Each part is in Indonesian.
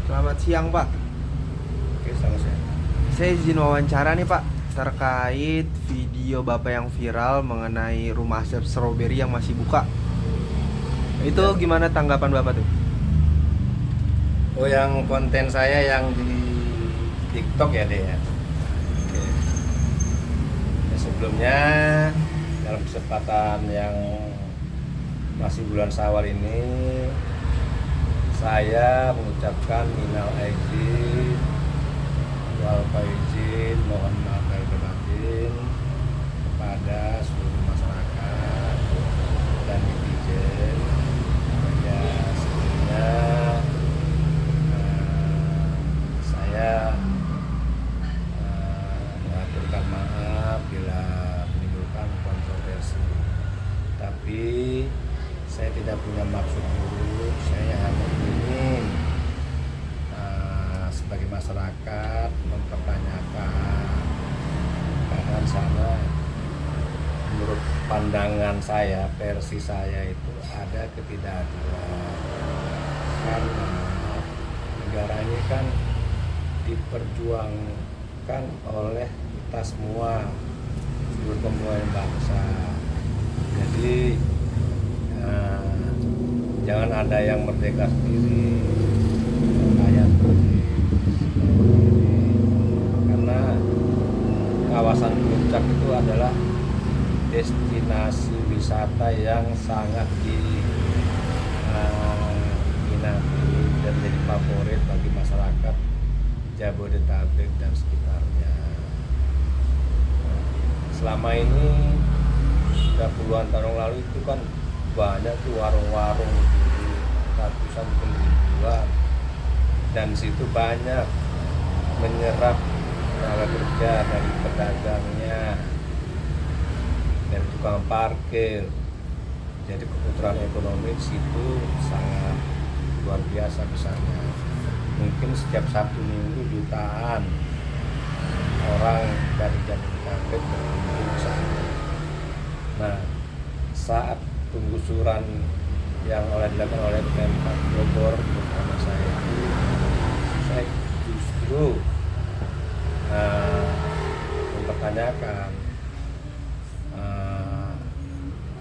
Selamat siang Pak. Oke, sama saya. Saya izin wawancara nih Pak terkait video Bapak yang viral mengenai rumah Asep Strawberry yang masih buka. Itu Ya. gimana tanggapan Bapak tuh? Oh, yang konten saya yang di TikTok ya deh ya. Oke. Ya, sebelumnya dalam kesempatan yang masih bulan Syawal ini saya mengucapkan minal aidin wal faizin, mohon maaf lahir dan batin kepada seluruh masyarakat dan netizen. Ya, sebelumnya saya mengaturkan maaf bila menimbulkan kontroversi, tapi saya tidak punya maksud buruk. Saya hanya ingin sebagai masyarakat mempertanyakan keadaan sana. Menurut pandangan saya, versi saya itu ada ketidakadilan karena negara ini kan diperjuangkan oleh kita semua, seluruh komponen bangsa. Jadi jangan ada yang merdeka sendiri, kaya sendiri, karena kawasan Puncak itu adalah destinasi wisata yang sangat diminati dan jadi favorit bagi masyarakat Jabodetabek dan sekitarnya. Selama ini sudah puluhan tahun lalu itu kan banyak tuh warung-warung di ratusan mungkin ribuan, dan situ banyak menyerap tenaga kerja dari pedagangnya, dari tukang parkir. Jadi keputeran ekonomi di situ sangat luar biasa besarnya. Mungkin setiap Sabtu Minggu jutaan orang dari Jabodetabek berkumpul di sana. Nah, saat penggusuran yang dilakukan oleh Pemkab Bogor bersama saya justru mempertanyakan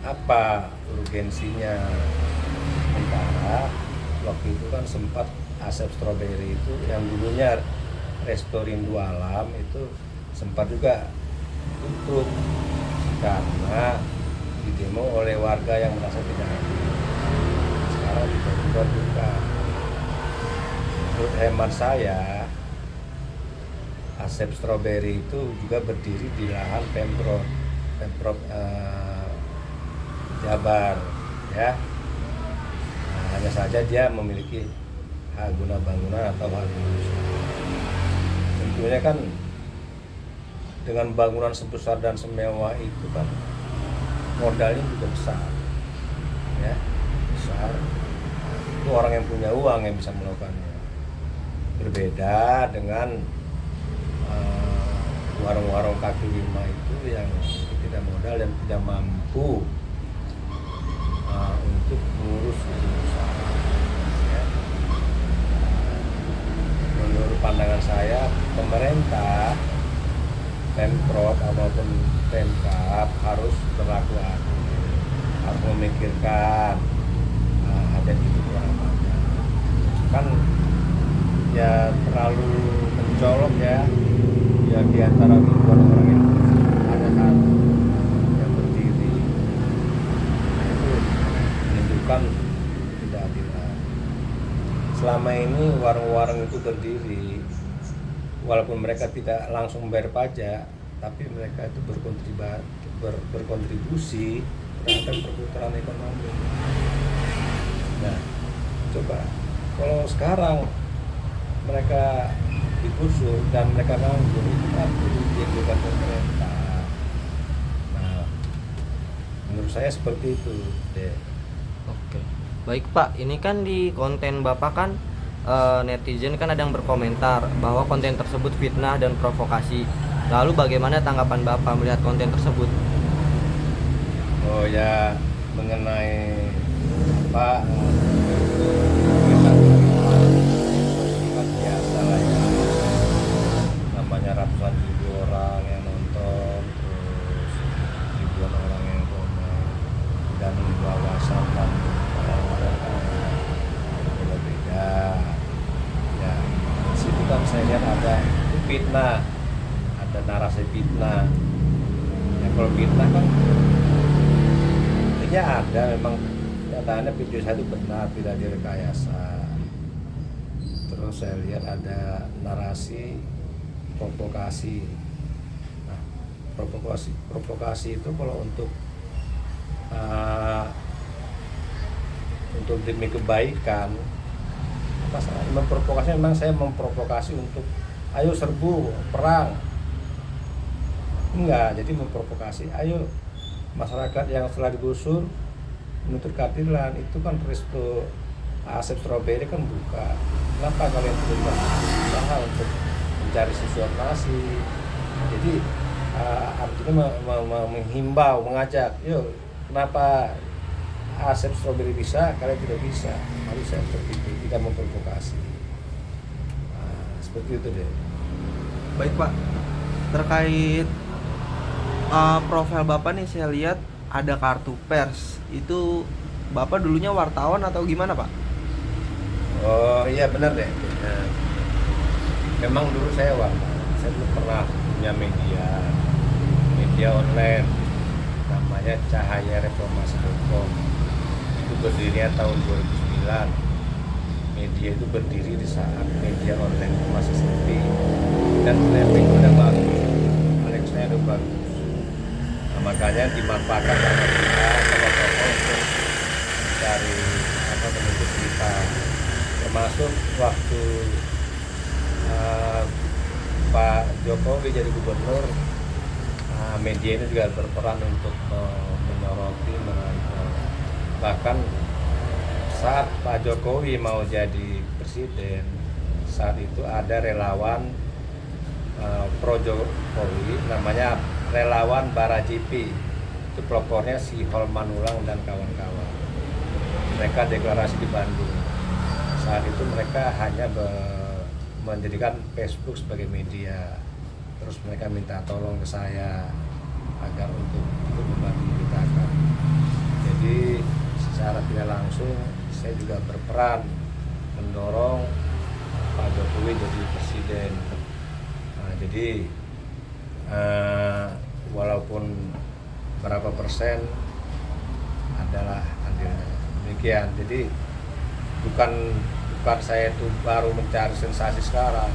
apa urgensinya. Sementara waktu itu kan sempat Asep Strawberry itu yang dulunya Resto Rindu Alam itu sempat juga tutup karena didemo oleh warga yang merasa tidak adil. Sekarang tiba-tiba buka. Menurut hemat saya, Asep Strawberry itu juga berdiri di lahan Pemprov Jabar, ya. Nah, hanya saja dia memiliki hak guna bangunan atau hak guna usaha. Tentunya kan dengan bangunan sebesar dan semewah itu kan modalnya juga besar, ya, besar. Itu orang yang punya uang yang bisa melakukannya. Berbeda dengan warung-warung kaki lima itu yang tidak modal dan tidak mampu untuk mengurus usaha. Ya. Menurut pandangan saya, pemerintah, Pemprov maupun Pemkab harus berlaku adil, harus memikirkan hajat hidup orang banyak. Kan ya terlalu mencolok ya di antara ribuan orang yang ada satu yang berdiri. Nah, itu menunjukkan tidak adilan. Selama ini warung-warung itu berdiri walaupun mereka tidak langsung membayar pajak, tapi mereka itu berkontribusi terhadap perputaran ekonomi. Nah, coba kalau sekarang mereka digusur dan mereka nganggur, itu kan kerugian juga pemerintah. Nah, menurut saya seperti itu deh. Oke, baik Pak. Ini kan di konten Bapak kan netizen kan ada yang berkomentar bahwa konten tersebut fitnah dan provokasi. Lalu bagaimana tanggapan Bapak melihat konten tersebut? Oh ya, mengenai apa kan lihat ada itu fitnah, ada narasi fitnah. Ya kalau fitnah kan intinya ada memang nyatanya video saya itu benar, tidak direkayasa. Terus saya lihat ada narasi provokasi. Nah, provokasi itu kalau untuk demi kebaikan, masalah memprovokasi, memang saya memprovokasi untuk ayo serbu perang, enggak. Jadi memprovokasi ayo masyarakat yang setelah digusur menuntut keadilan. Itu kan Resto Asep Strawberry kan buka, kenapa kalian belum berusaha untuk mencari sesuatu nasi? Jadi artinya menghimbau, mengajak, yuk kenapa Asep Strawberry bisa, kalian tidak bisa? Harus saya seperti itu, tidak memprovokasi. Seperti itu deh. Baik Pak, terkait profil Bapak nih saya lihat ada kartu pers. Itu Bapak dulunya wartawan atau gimana Pak? Oh iya benar deh. Memang dulu saya wartawan. Saya dulu pernah punya media online namanya cahayareformasi.com. Itu berdirinya tahun 2009. Media itu berdiri di saat media online itu masih sepi dan traffic udah bagus, Alexa udah bagus. Nah, makanya dimanfaatkan sama kita sama toko untuk mencari menuntut berita. Termasuk waktu Pak Jokowi jadi gubernur, media ini juga berperan untuk menyoroti, bahkan saat Pak Jokowi mau jadi presiden, saat itu ada relawan pro Jokowi namanya relawan Barajipi. Itu pelopornya si Holman Ulang dan kawan-kawan. Mereka deklarasi di Bandung. Saat itu mereka hanya menjadikan Facebook sebagai media. Terus mereka minta tolong ke saya agar untuk membantu memberitakan. Jadi secara tidak langsung saya juga berperan mendorong Pak Jokowi jadi presiden. Nah, jadi walaupun berapa persen adalah andilnya. Demikian. Jadi bukan saya itu baru mencari sensasi sekarang.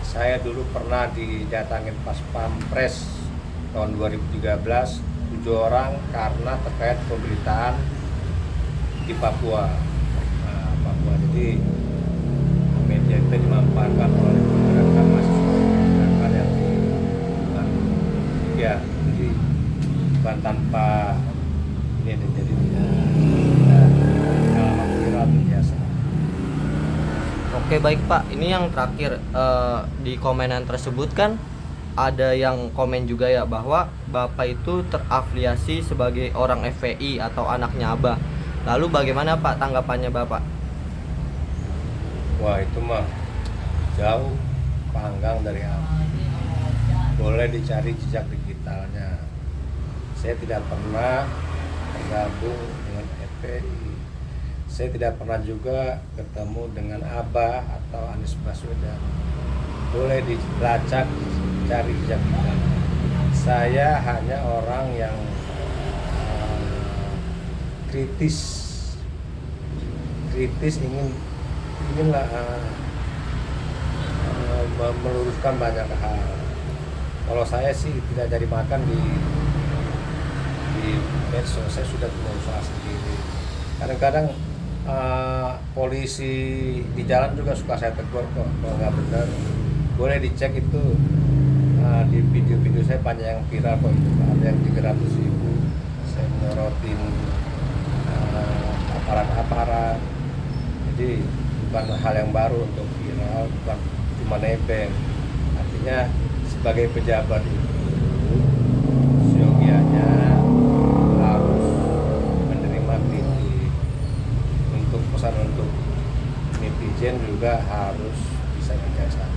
Saya dulu pernah didatangin pas Pampres tahun 2013 7 orang karena terkait pemberitaan di Papua. Papua. Jadi media itu dimanfaatkan oleh beberapa mahasiswa yang di Bandung. Ya, jadi bukan tanpa ini jadi pengalaman viral biasa. Oke baik Pak, ini yang terakhir di komenan tersebut kan ada yang komen juga ya bahwa Bapak itu terafiliasi sebagai orang FPI atau anaknya Abah. Lalu bagaimana Pak tanggapannya Bapak? Wah itu mah jauh panggang dari apa. Boleh dicari jejak digitalnya. Saya tidak pernah bergabung dengan FPI. Saya tidak pernah juga ketemu dengan Abah atau Anies Baswedan. Boleh dilacak, cari jejak digitalnya. Saya hanya orang yang kritis inginlah meluruskan banyak hal. Kalau saya sih tidak jadi makan di medsos, saya sudah punya usaha sendiri. Kadang-kadang polisi di jalan juga suka saya tegur kok kalau nggak benar. Boleh dicek itu di video-video saya banyak yang viral kok, itu ada yang 300.000. Saya menyorotin aparat-aparat. Jadi bukan hal yang baru untuk viral, bukan cuma nebeng. Artinya sebagai pejabat itu seyogianya harus menerima kritik. Untuk pesan untuk netizen juga harus bisa bijaksana.